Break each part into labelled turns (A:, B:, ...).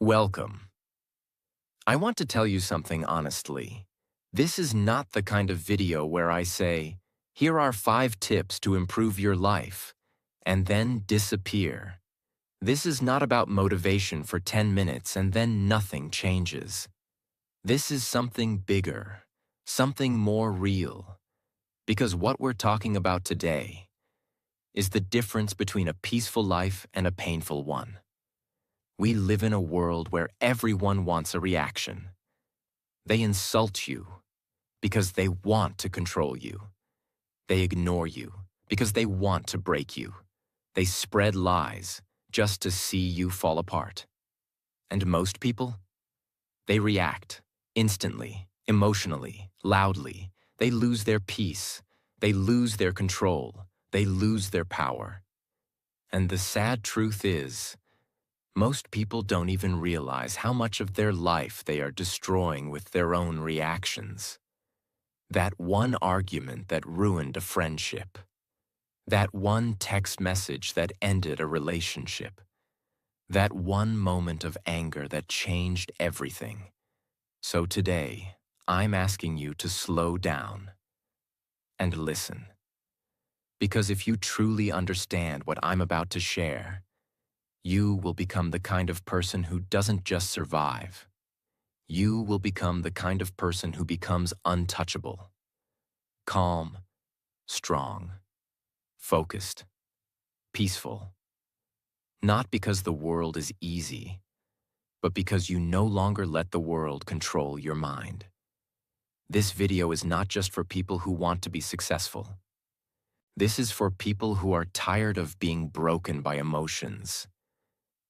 A: Welcome. I want to tell you something honestly. This is not the kind of video where I say, here are 5 tips to improve your life, and then disappear. This is not about motivation for 10 minutes and then nothing changes. This is something bigger, something more real. Because what we're talking about today is the difference between a peaceful life and a painful one. We live in a world where everyone wants a reaction. They insult you because they want to control you. They ignore you because they want to break you. They spread lies just to see you fall apart. And most people? They react instantly, emotionally, loudly. They lose their peace. They lose their control. They lose their power. And the sad truth is, most people don't even realize how much of their life they are destroying with their own reactions. That one argument that ruined a friendship. That one text message that ended a relationship. That one moment of anger that changed everything. So today, I'm asking you to slow down and listen. Because if you truly understand what I'm about to share, you will become the kind of person who doesn't just survive. You will become the kind of person who becomes untouchable. Calm, strong, focused, peaceful. Not because the world is easy, but because you no longer let the world control your mind. This video is not just for people who want to be successful. This is for people who are tired of being broken by emotions.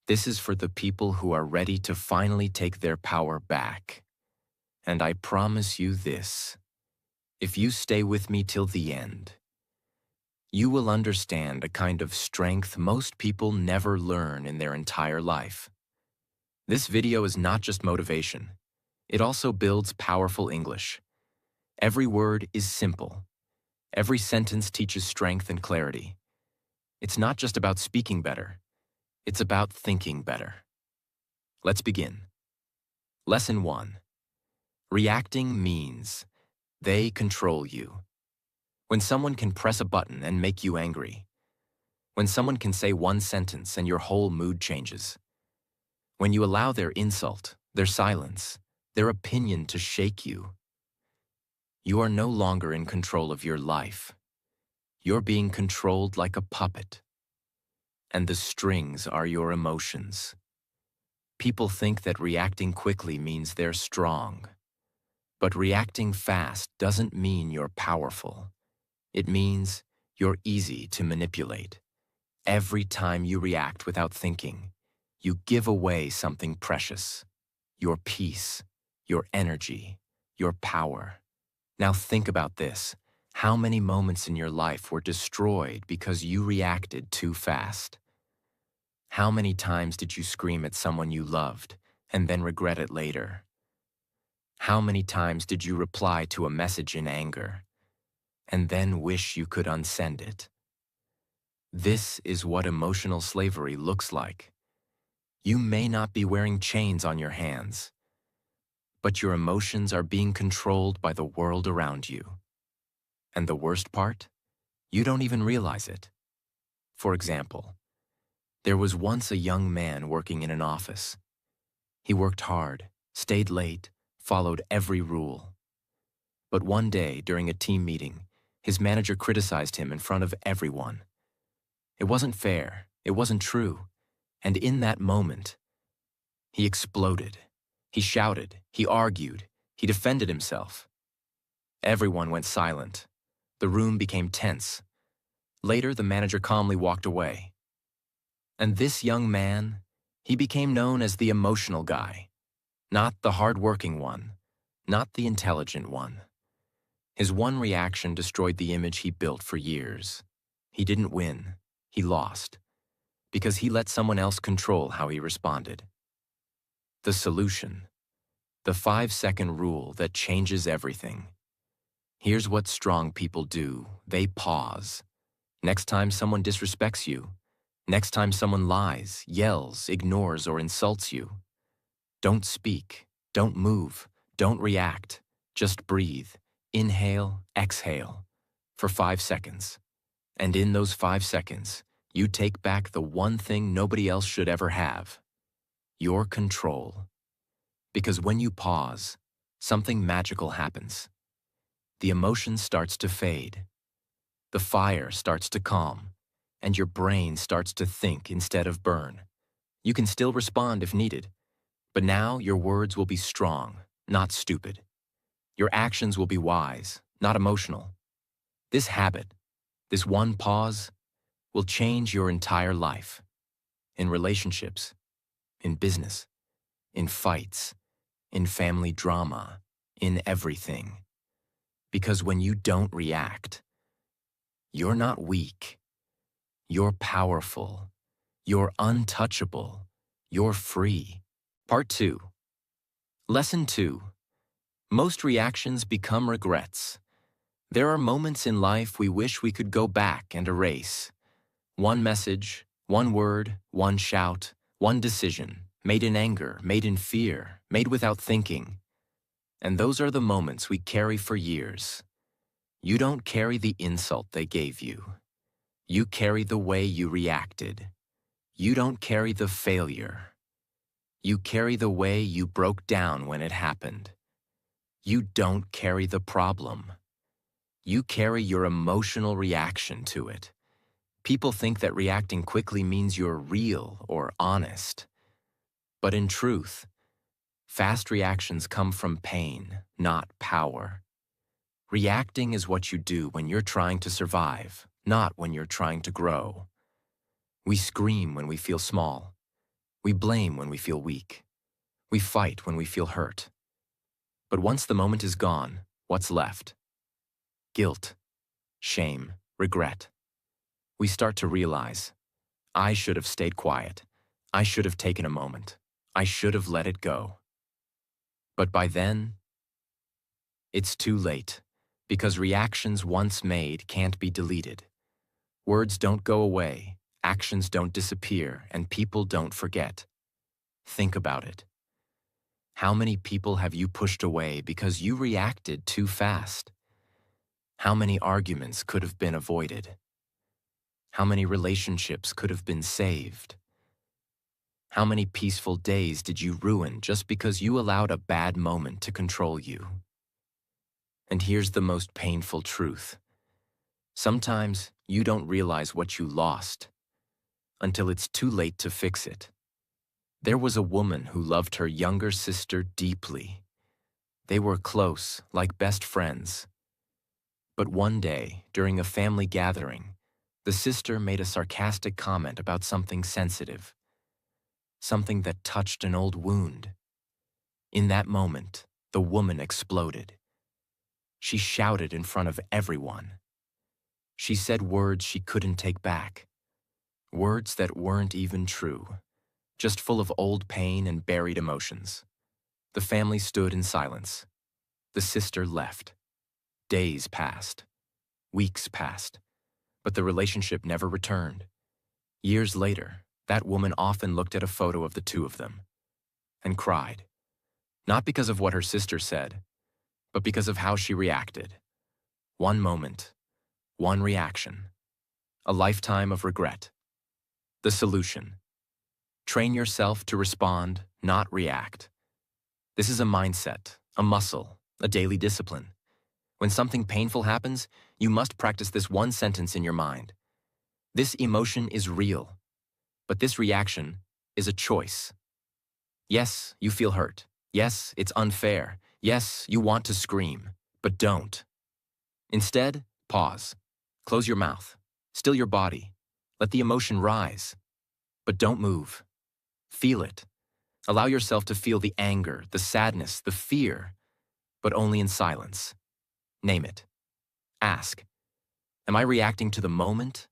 A: This is for the people who are ready to finally take their power back. And I promise you this, if you stay with me till the end, you will understand a kind of strength most people never learn in their entire life. This video is not just motivation. It also builds powerful English. Every word is simple. Every sentence teaches strength and clarity. It's not just about speaking better. It's about thinking better. Let's begin. Lesson 1. Reacting means they control you. When someone can press a button and make you angry. When someone can say one sentence and your whole mood changes. When you allow their insult, their silence, their opinion to shake you. You are no longer in control of your life. You're being controlled like a puppet. And the strings are your emotions. People think that reacting quickly means they're strong. But reacting fast doesn't mean you're powerful. It means you're easy to manipulate. Every time you react without thinking, you give away something precious. Your peace, your energy, your power. Now think about this. How many moments in your life were destroyed because you reacted too fast? How many times did you scream at someone you loved and then regret it later? How many times did you reply to a message in anger and then wish you could unsend it? This is what emotional slavery looks like. You may not be wearing chains on your hands, but your emotions are being controlled by the world around you. And the worst part? You don't even realize it. For example, there was once a young man working in an office. He worked hard, stayed late, followed every rule. But one day, during a team meeting, his manager criticized him in front of everyone. It wasn't fair, it wasn't true, and in that moment, he exploded. He shouted, he argued, he defended himself. Everyone went silent. The room became tense. Later, the manager calmly walked away. And this young man, he became known as the emotional guy, not the hard-working one, not the intelligent one. His one reaction destroyed the image he built for years. He didn't win, he lost, because he let someone else control how he responded. The solution, the 5-second rule that changes everything. Here's what strong people do. They pause. Next time someone disrespects you, next time someone lies, yells, ignores, or insults you, Don't speak, don't move, don't react. Just breathe. Inhale, exhale for 5 seconds. And in those 5 seconds, you take back the one thing nobody else should ever have: your control. Because when you pause, something magical happens. The emotion starts to fade. The fire starts to calm, and your brain starts to think instead of burn. You can still respond if needed, but now your words will be strong, not stupid. Your actions will be wise, not emotional. This habit, this one pause, will change your entire life. In relationships, in business, in fights, in family drama, in everything. Because when you don't react, you're not weak. You're powerful. You're untouchable. You're free. Part 2. Lesson 2. Most reactions become regrets. There are moments in life we wish we could go back and erase. One message, one word, one shout, one decision, made in anger, made in fear, made without thinking. And those are the moments we carry for years. You don't carry the insult they gave you. You carry the way you reacted. You don't carry the failure. You carry the way you broke down when it happened. You don't carry the problem. You carry your emotional reaction to it. People think that reacting quickly means you're real or honest. But in truth, fast reactions come from pain, not power. Reacting is what you do when you're trying to survive, not when you're trying to grow. We scream when we feel small. We blame when we feel weak. We fight when we feel hurt. But once the moment is gone, what's left? Guilt, shame, regret. We start to realize, I should have stayed quiet. I should have taken a moment. I should have let it go. But by then, it's too late, because reactions once made can't be deleted. Words don't go away, actions don't disappear, and people don't forget. Think about it. How many people have you pushed away because you reacted too fast? How many arguments could have been avoided? How many relationships could have been saved? How many peaceful days did you ruin just because you allowed a bad moment to control you? And here's the most painful truth. Sometimes you don't realize what you lost until it's too late to fix it. There was a woman who loved her younger sister deeply. They were close, like best friends. But one day, during a family gathering, the sister made a sarcastic comment about something sensitive, something that touched an old wound. In that moment, the woman exploded. She shouted in front of everyone. She said words she couldn't take back, words that weren't even true, just full of old pain and buried emotions. The family stood in silence. The sister left. Days passed. Weeks passed. But the relationship never returned. Years later, that woman often looked at a photo of the two of them and cried. Not because of what her sister said, but because of how she reacted. One moment, one reaction, a lifetime of regret. The solution: train yourself to respond, not react. This is a mindset, a muscle, a daily discipline. When something painful happens, you must practice this one sentence in your mind. This emotion is real, but this reaction is a choice. Yes, you feel hurt. Yes, it's unfair. Yes, you want to scream, but don't. Instead, pause. Close your mouth. Still your body. Let the emotion rise. But don't move. Feel it. Allow yourself to feel the anger, the sadness, the fear, but only in silence. Name it. Ask, am I reacting to the moment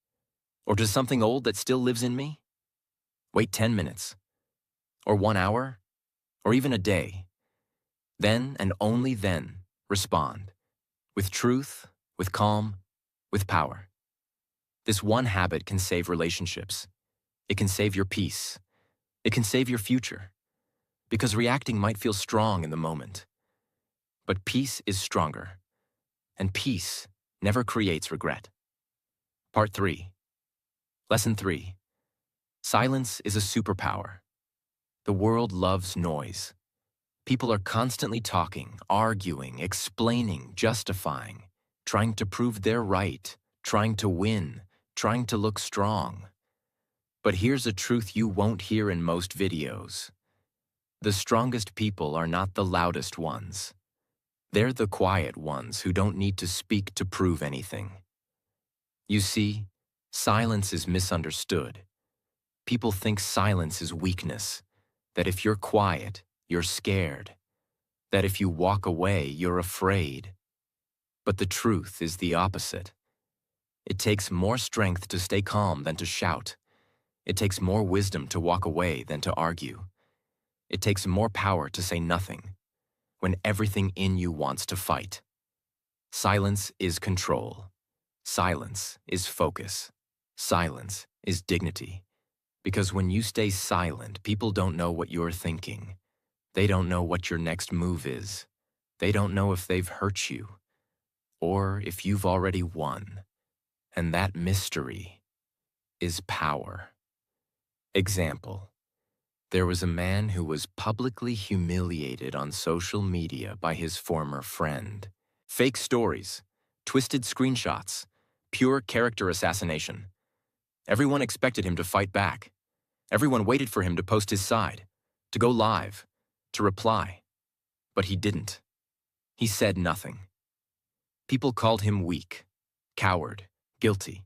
A: or to something old that still lives in me? Wait 10 minutes, or 1 hour, or even a day. Then and only then respond. With truth, with calm, with power. This one habit can save relationships. It can save your peace. It can save your future. because reacting might feel strong in the moment. But peace is stronger, and peace never creates regret. Part 3. Lesson 3. Silence is a superpower. The world loves noise. People are constantly talking, arguing, explaining, justifying, trying to prove they're right, trying to win, trying to look strong. But here's a truth you won't hear in most videos. The strongest people are not the loudest ones. They're the quiet ones who don't need to speak to prove anything. You see, silence is misunderstood. People think silence is weakness, that if you're quiet, you're scared, that if you walk away, you're afraid. But the truth is the opposite. It takes more strength to stay calm than to shout. It takes more wisdom to walk away than to argue. It takes more power to say nothing when everything in you wants to fight. Silence is control. Silence is focus. Silence is dignity. Because when you stay silent, people don't know what you're thinking. They don't know what your next move is. They don't know if they've hurt you or if you've already won. And that mystery is power. Example. There was a man who was publicly humiliated on social media by his former friend. Fake stories, twisted screenshots, pure character assassination. Everyone expected him to fight back. Everyone waited for him to post his side, to go live, to reply. But he didn't. He said nothing. People called him weak, coward, guilty.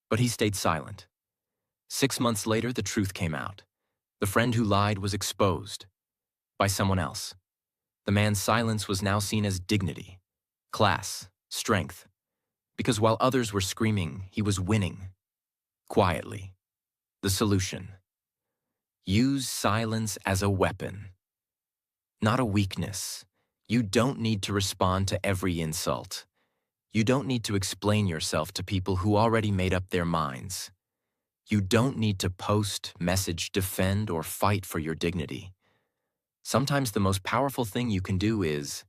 A: But he stayed silent. 6 months later, the truth came out. The friend who lied was exposed by someone else. The man's silence was now seen as dignity, class, strength. Because while others were screaming, he was winning. Quietly. The solution. Use silence as a weapon. Not a weakness. You don't need to respond to every insult. You don't need to explain yourself to people who already made up their minds. You don't need to post, message, defend, or fight for your dignity. Sometimes the most powerful thing you can do is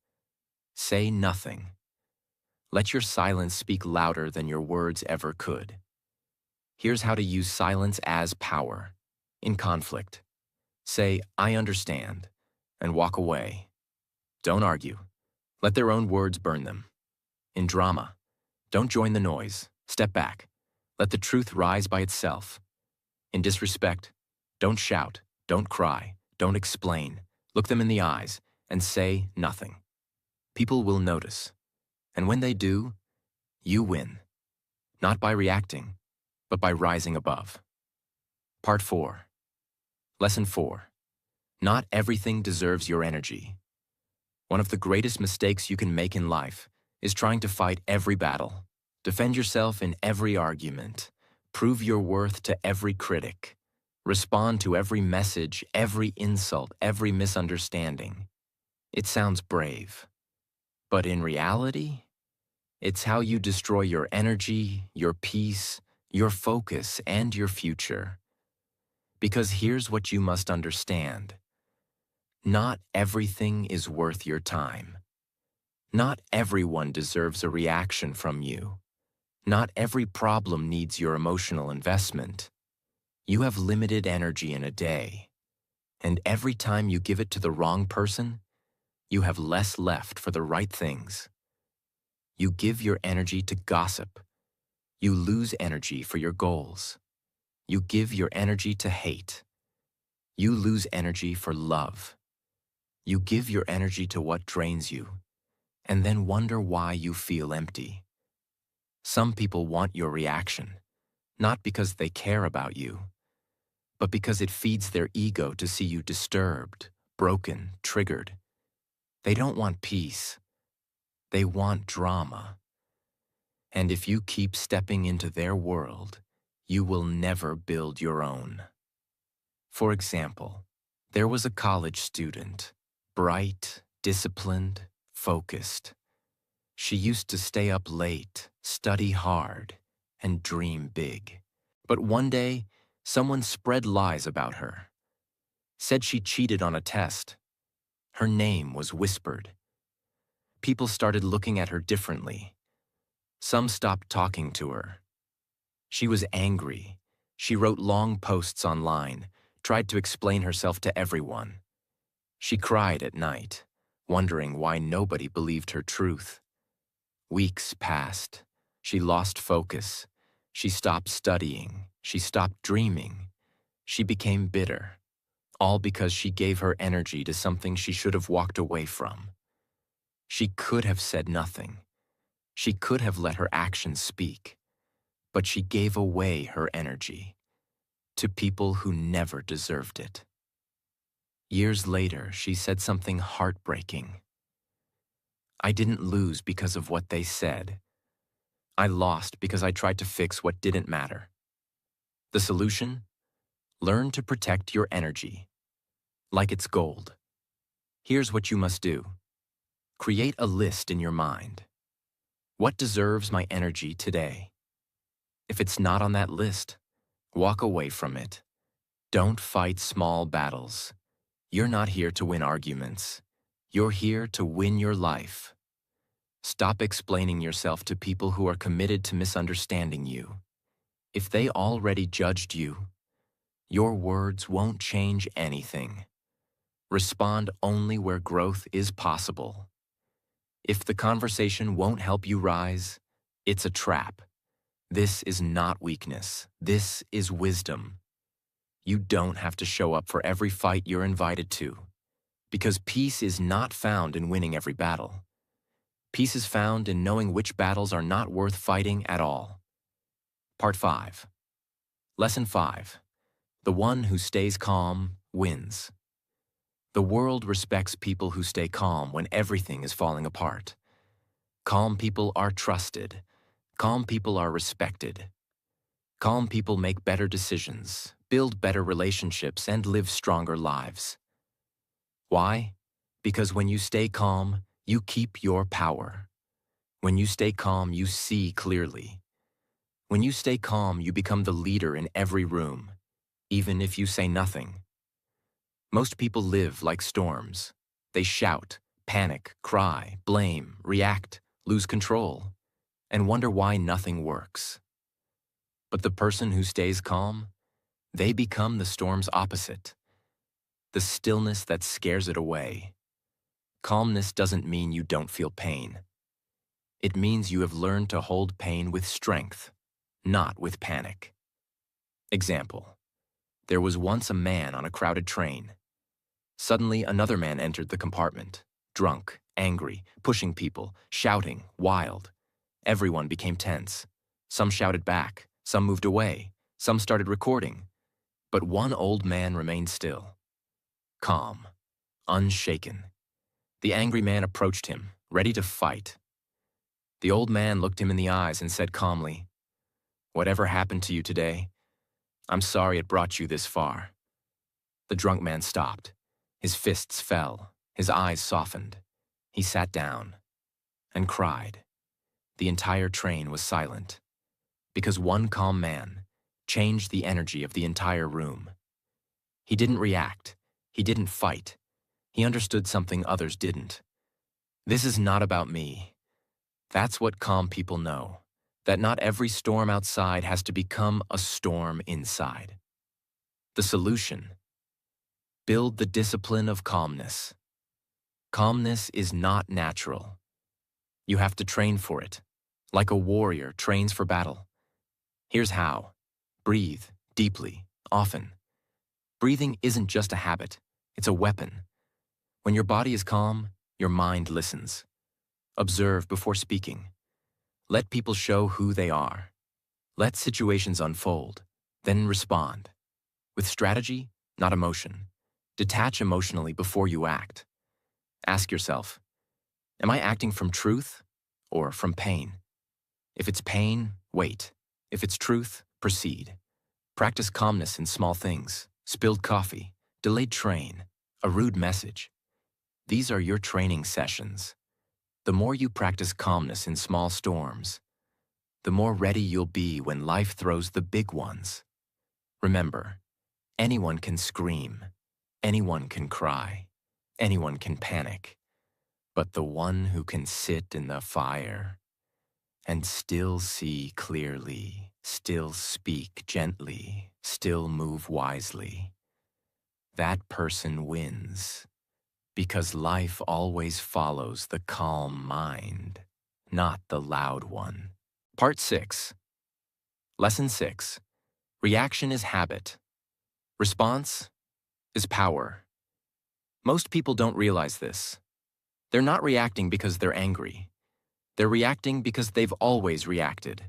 A: say nothing. Let your silence speak louder than your words ever could. Here's how to use silence as power. In conflict, say, "I understand," and walk away. Don't argue. Let their own words burn them. In drama, don't join the noise. Step back. Let the truth rise by itself. In disrespect, don't shout, don't cry, don't explain. Look them in the eyes and say nothing. People will notice. And when they do, you win. Not by reacting, but by rising above. Part 4. Lesson 4. Not everything deserves your energy. One of the greatest mistakes you can make in life is trying to fight every battle. Defend yourself in every argument. Prove your worth to every critic. Respond to every message, every insult, every misunderstanding. It sounds brave. But in reality, it's how you destroy your energy, your peace, your focus, and your future. Because here's what you must understand. Not everything is worth your time. Not everyone deserves a reaction from you. Not every problem needs your emotional investment. You have limited energy in a day, and every time you give it to the wrong person, you have less left for the right things. You give your energy to gossip. You lose energy for your goals. You give your energy to hate. You lose energy for love. You give your energy to what drains you, and then wonder why you feel empty. Some people want your reaction, not because they care about you, but because it feeds their ego to see you disturbed, broken, triggered. They don't want peace. They want drama. And if you keep stepping into their world, you will never build your own. For example, there was a college student, bright, disciplined, focused. She used to stay up late, study hard, and dream big. But one day, someone spread lies about her. said she cheated on a test. Her name was whispered. People started looking at her differently. Some stopped talking to her. She was angry. She wrote long posts online, tried to explain herself to everyone. She cried at night, wondering why nobody believed her truth. Weeks passed. She lost focus. She stopped studying. She stopped dreaming. She became bitter, all because she gave her energy to something she should have walked away from. She could have said nothing. She could have let her actions speak. But she gave away her energy to people who never deserved it. Years later, she said something heartbreaking. I didn't lose because of what they said. I lost because I tried to fix what didn't matter. The solution? Learn to protect your energy, like it's gold. Here's what you must do. Create a list in your mind. What deserves my energy today? If it's not on that list, walk away from it. Don't fight small battles. You're not here to win arguments. You're here to win your life. Stop explaining yourself to people who are committed to misunderstanding you. If they already judged you, your words won't change anything. Respond only where growth is possible. If the conversation won't help you rise, it's a trap. This is not weakness. This is wisdom. You don't have to show up for every fight you're invited to, because peace is not found in winning every battle. Peace is found in knowing which battles are not worth fighting at all. Part 5. Lesson 5. The one who stays calm wins. The world respects people who stay calm when everything is falling apart. Calm people are trusted. Calm people are respected. Calm people make better decisions, build better relationships, and live stronger lives. Why? Because when you stay calm, you keep your power. When you stay calm, you see clearly. When you stay calm, you become the leader in every room, even if you say nothing. Most people live like storms. They shout, panic, cry, blame, react, lose control, and wonder why nothing works. But the person who stays calm, they become the storm's opposite. The stillness that scares it away. Calmness doesn't mean you don't feel pain. It means you have learned to hold pain with strength, not with panic. Example: there was once a man on a crowded train. Suddenly, another man entered the compartment, drunk, angry, pushing people, shouting, wild. Everyone became tense. Some shouted back, some moved away, some started recording. But one old man remained still, calm, unshaken. The angry man approached him, ready to fight. The old man looked him in the eyes and said calmly, "Whatever happened to you today, I'm sorry it brought you this far." The drunk man stopped. His fists fell. His eyes softened. He sat down and cried. The entire train was silent, because one calm man changed the energy of the entire room. He didn't react. He didn't fight. He understood something others didn't. This is not about me. That's what calm people know, that not every storm outside has to become a storm inside. The solution: build the discipline of calmness. Calmness is not natural. You have to train for it, like a warrior trains for battle. Here's how. Breathe deeply, often. Breathing isn't just a habit, it's a weapon. When your body is calm, your mind listens. Observe before speaking. Let people show who they are. Let situations unfold, then respond. With strategy, not emotion. Detach emotionally before you act. Ask yourself, am I acting from truth or from pain? If it's pain, wait. If it's truth, proceed. Practice calmness in small things. Spilled coffee, delayed train, a rude message. These are your training sessions. The more you practice calmness in small storms, the more ready you'll be when life throws the big ones. Remember, anyone can scream, Anyone can cry. Anyone can panic. But the one who can sit in the fire and still see clearly, still speak gently, still move wisely, that person wins. Because life always follows the calm mind, not the loud one. Part 6. Lesson 6. Reaction is habit. Response is power. Most people don't realize this. They're not reacting because they're angry. They're reacting because they've always reacted.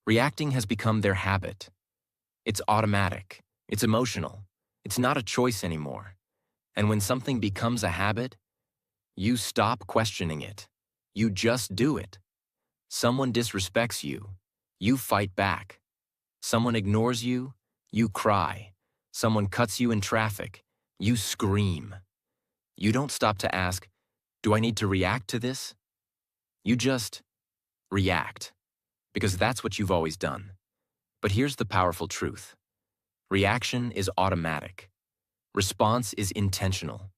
A: Reacting has become their habit. It's automatic. It's emotional. It's not a choice anymore. And when something becomes a habit, you stop questioning it. You just do it. Someone disrespects you. You fight back. Someone ignores you. You cry. Someone cuts you in traffic. You scream. You don't stop to ask, do I need to react to this? You just react, because that's what you've always done. But here's the powerful truth. Reaction is automatic. Response is intentional.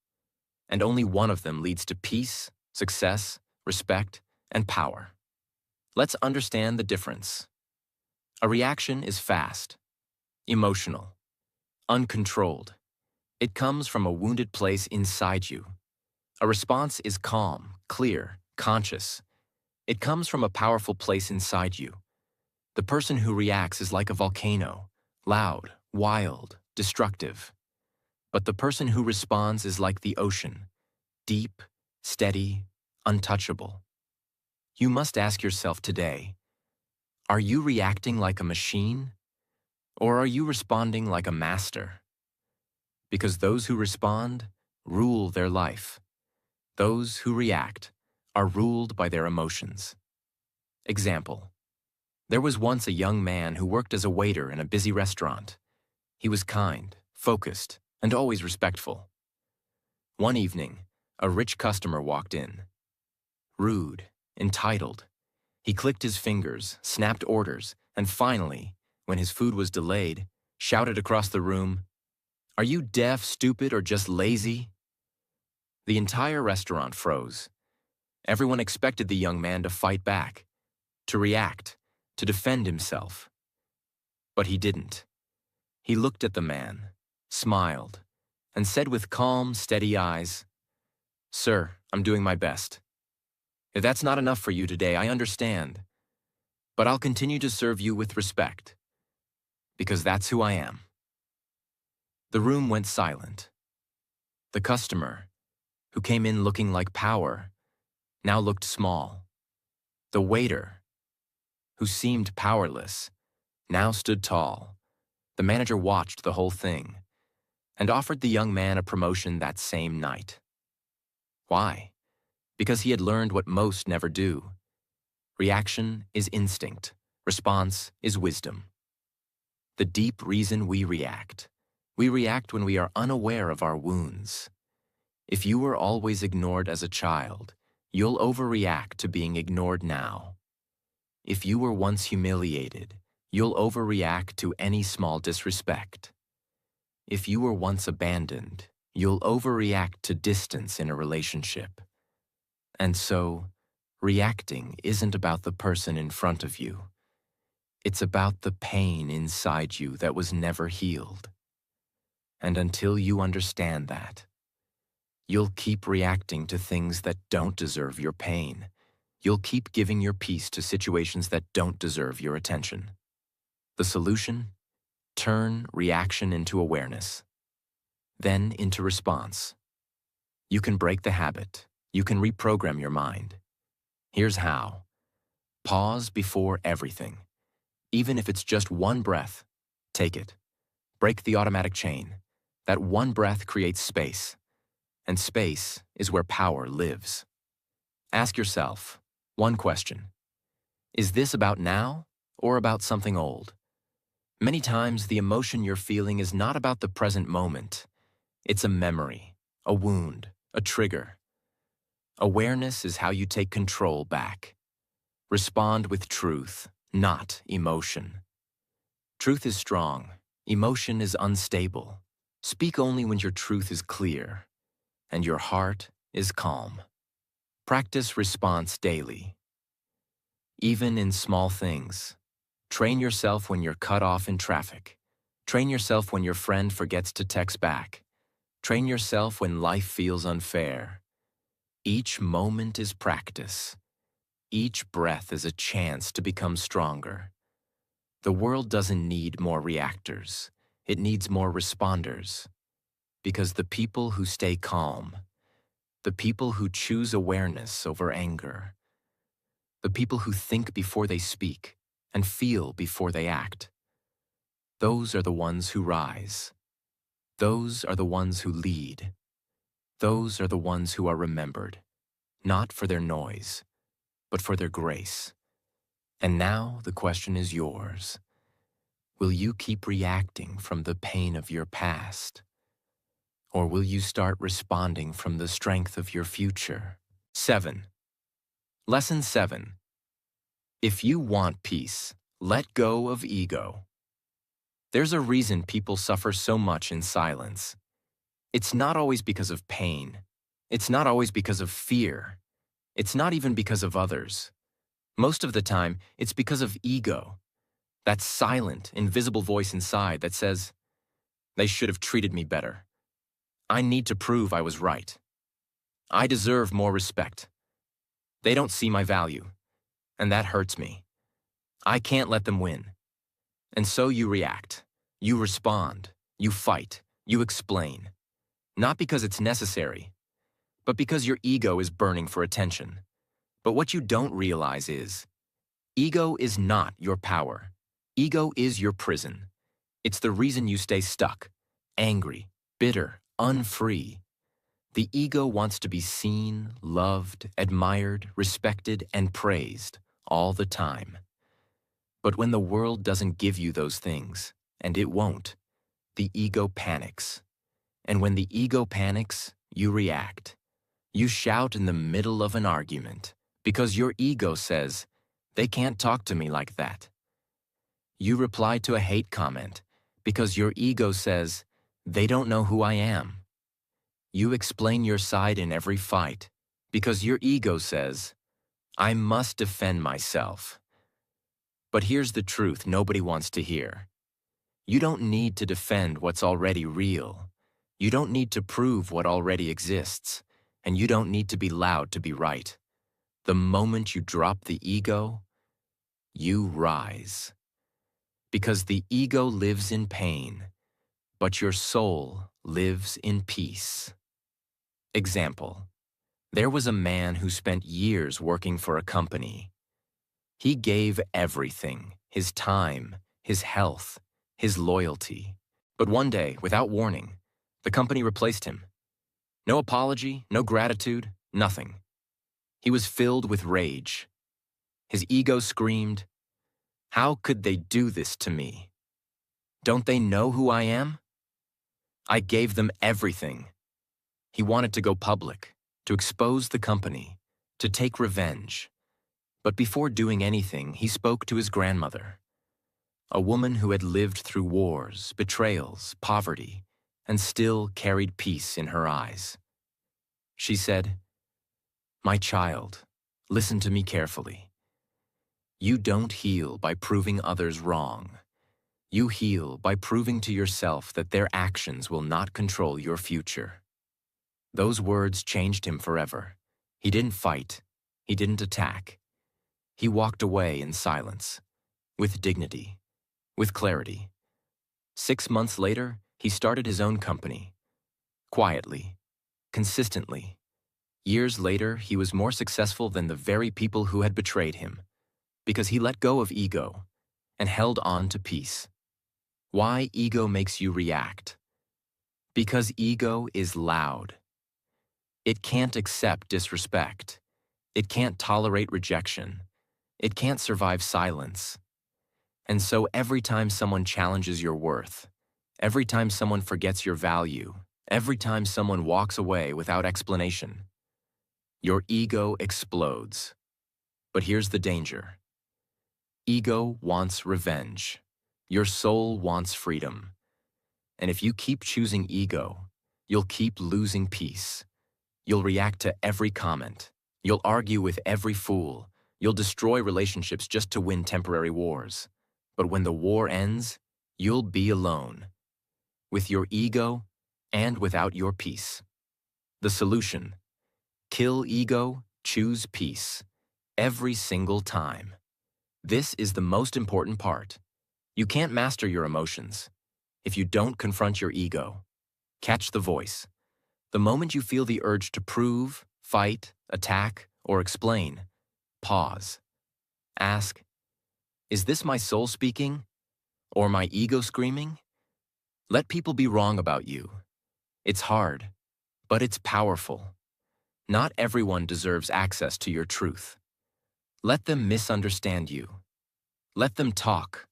A: And only one of them leads to peace, success, respect, and power. Let's understand the difference. A reaction is fast, emotional, uncontrolled. It comes from a wounded place inside you. A response is calm, clear, conscious. It comes from a powerful place inside you. The person who reacts is like a volcano, loud, wild, destructive. But the person who responds is like the ocean, deep, steady, untouchable. You must ask yourself today, are you reacting like a machine, or are you responding like a master? Because those who respond rule their life. Those who react are ruled by their emotions. Example: there was once a young man who worked as a waiter in a busy restaurant. He was kind, focused, and always respectful. One evening, a rich customer walked in. Rude, entitled. He clicked his fingers, snapped orders, and finally, when his food was delayed, shouted across the room, "Are you deaf, stupid, or just lazy?" The entire restaurant froze. Everyone expected the young man to fight back, to react, to defend himself. But he didn't. He looked at the man, smiled, and said with calm, steady eyes, "Sir, I'm doing my best. If that's not enough for you today, I understand. But I'll continue to serve you with respect, because that's who I am." The room went silent. The customer, who came in looking like power, now looked small. The waiter, who seemed powerless, now stood tall. The manager watched the whole thing and offered the young man a promotion that same night. Why? Because he had learned what most never do. Reaction is instinct. Response is wisdom. The deep reason we react when we are unaware of our wounds. If you were always ignored as a child, you'll overreact to being ignored now. If you were once humiliated, you'll overreact to any small disrespect. If you were once abandoned, you'll overreact to distance in a relationship. And so, reacting isn't about the person in front of you. It's about the pain inside you that was never healed. And until you understand that, you'll keep reacting to things that don't deserve your pain. You'll keep giving your peace to situations that don't deserve your attention. The solution? Turn reaction into awareness, then into response. You can break the habit. You can reprogram your mind. Here's how. Pause before everything. Even if it's just one breath, take it. Break the automatic chain. That one breath creates space, and space is where power lives. Ask yourself one question. Is this about now or about something old? Many times, the emotion you're feeling is not about the present moment. It's a memory, a wound, a trigger. Awareness is how you take control back. Respond with truth, not emotion. Truth is strong. Emotion is unstable. Speak only when your truth is clear and your heart is calm. Practice response daily, even in small things. Train yourself when you're cut off in traffic. Train yourself when your friend forgets to text back. Train yourself when life feels unfair. Each moment is practice. Each breath is a chance to become stronger. The world doesn't need more reactors. It needs more responders. Because the people who stay calm, the people who choose awareness over anger, the people who think before they speak and feel before they act, those are the ones who rise. Those are the ones who lead. Those are the ones who are remembered, not for their noise, but for their grace. And now the question is yours. Will you keep reacting from the pain of your past? Or will you start responding from the strength of your future? 7. Lesson 7. If you want peace, let go of ego. There's a reason people suffer so much in silence. It's not always because of pain. It's not always because of fear. It's not even because of others. Most of the time, it's because of ego. That silent, invisible voice inside that says, they should have treated me better. I need to prove I was right. I deserve more respect. They don't see my value, and that hurts me. I can't let them win. And so you react, you respond, you fight, you explain. Not because it's necessary, but because your ego is burning for attention. But what you don't realize is, ego is not your power. Ego is your prison. It's the reason you stay stuck, angry, bitter, unfree. The ego wants to be seen, loved, admired, respected, and praised all the time. But when the world doesn't give you those things, and it won't, the ego panics. And when the ego panics, you react. You shout in the middle of an argument because your ego says, they can't talk to me like that. You reply to a hate comment because your ego says, they don't know who I am. You explain your side in every fight because your ego says, I must defend myself. But here's the truth nobody wants to hear. You don't need to defend what's already real. You don't need to prove what already exists. And you don't need to be loud to be right. The moment you drop the ego, you rise. Because the ego lives in pain, but your soul lives in peace. Example. There was a man who spent years working for a company. He gave everything, his time, his health, his loyalty. But one day, without warning, the company replaced him. No apology, no gratitude, nothing. He was filled with rage. His ego screamed, how could they do this to me? Don't they know who I am? I gave them everything. He wanted to go public, to expose the company, to take revenge. But before doing anything, he spoke to his grandmother, a woman who had lived through wars, betrayals, poverty, and still carried peace in her eyes. She said, my child, listen to me carefully. You don't heal by proving others wrong. You heal by proving to yourself that their actions will not control your future. Those words changed him forever. He didn't fight. He didn't attack. He walked away in silence, with dignity, with clarity. 6 months later, he started his own company. Quietly, consistently. Years later, he was more successful than the very people who had betrayed him, because he let go of ego and held on to peace. Why ego makes you react? Because ego is loud. It can't accept disrespect. It can't tolerate rejection. It can't survive silence. And so every time someone challenges your worth, every time someone forgets your value, every time someone walks away without explanation, your ego explodes. But here's the danger. Ego wants revenge. Your soul wants freedom. And if you keep choosing ego, you'll keep losing peace. You'll react to every comment. You'll argue with every fool. You'll destroy relationships just to win temporary wars. But when the war ends, you'll be alone, with your ego and without your peace. The solution: kill ego, choose peace. Every single time. This is the most important part. You can't master your emotions if you don't confront your ego. Catch the voice. The moment you feel the urge to prove, fight, attack, or explain, pause. Ask, is this my soul speaking? Or my ego screaming? Let people be wrong about you. It's hard, but it's powerful. Not everyone deserves access to your truth. Let them misunderstand you. Let them talk.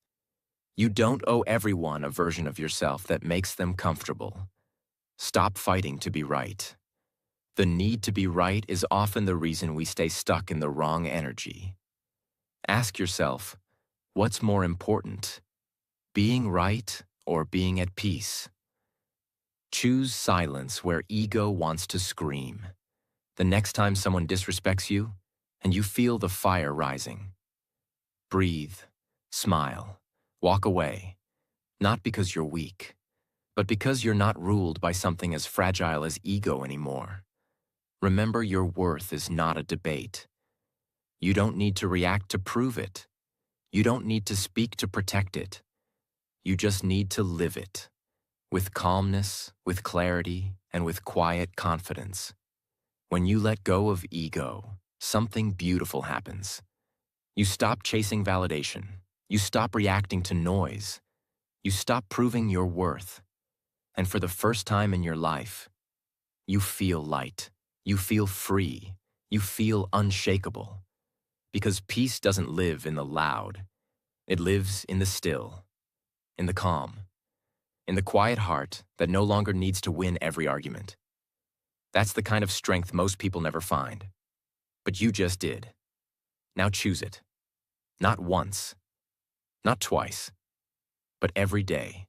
A: You don't owe everyone a version of yourself that makes them comfortable. Stop fighting to be right. The need to be right is often the reason we stay stuck in the wrong energy. Ask yourself, what's more important? Being right or being at peace? Choose silence where ego wants to scream. The next time someone disrespects you and you feel the fire rising, breathe, smile, walk away, not because you're weak, but because you're not ruled by something as fragile as ego anymore. Remember, your worth is not a debate. You don't need to react to prove it. You don't need to speak to protect it. You just need to live it, with calmness, with clarity, and with quiet confidence. When you let go of ego, something beautiful happens. You stop chasing validation. You stop reacting to noise. You stop proving your worth. And for the first time in your life, you feel light. You feel free. You feel unshakable. Because peace doesn't live in the loud. It lives in the still, in the calm, in the quiet heart that no longer needs to win every argument. That's the kind of strength most people never find. But you just did. Now choose it. Not once, not twice, but every day.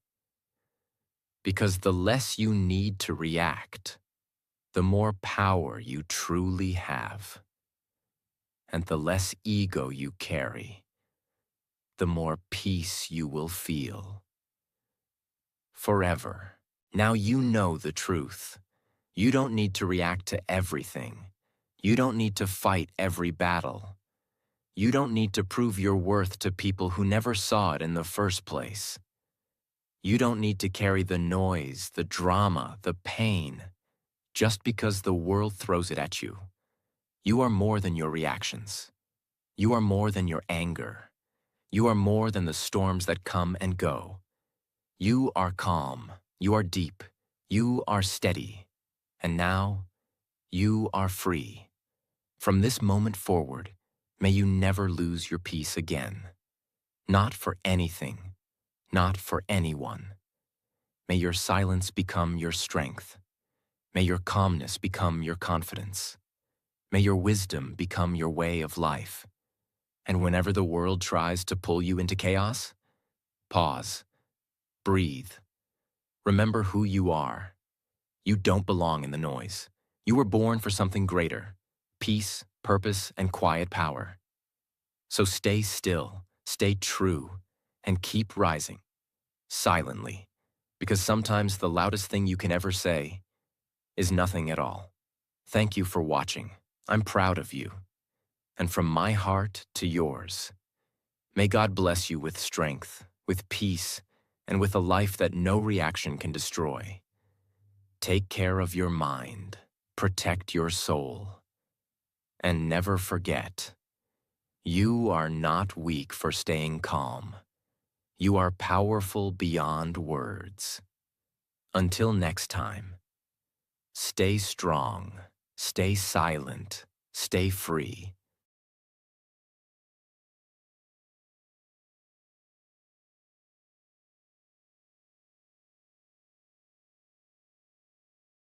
A: Because the less you need to react, the more power you truly have. And the less ego you carry, the more peace you will feel. Forever. Now you know the truth. You don't need to react to everything. You don't need to fight every battle. You don't need to prove your worth to people who never saw it in the first place. You don't need to carry the noise, the drama, the pain, just because the world throws it at you. You are more than your reactions. You are more than your anger. You are more than the storms that come and go. You are calm. You are deep. You are steady. And now, you are free. From this moment forward, may you never lose your peace again. Not for anything. Not for anyone. May your silence become your strength. May your calmness become your confidence. May your wisdom become your way of life. And whenever the world tries to pull you into chaos, pause, breathe. Remember who you are. You don't belong in the noise. You were born for something greater: peace, purpose, and quiet power. So stay still, stay true, and keep rising, silently, because sometimes the loudest thing you can ever say is nothing at all. Thank you for watching. I'm proud of you. And from my heart to yours, may God bless you with strength, with peace, and with a life that no reaction can destroy. Take care of your mind, protect your soul, and never forget, you are not weak for staying calm. You are powerful beyond words. Until next time, stay strong, stay silent, stay free,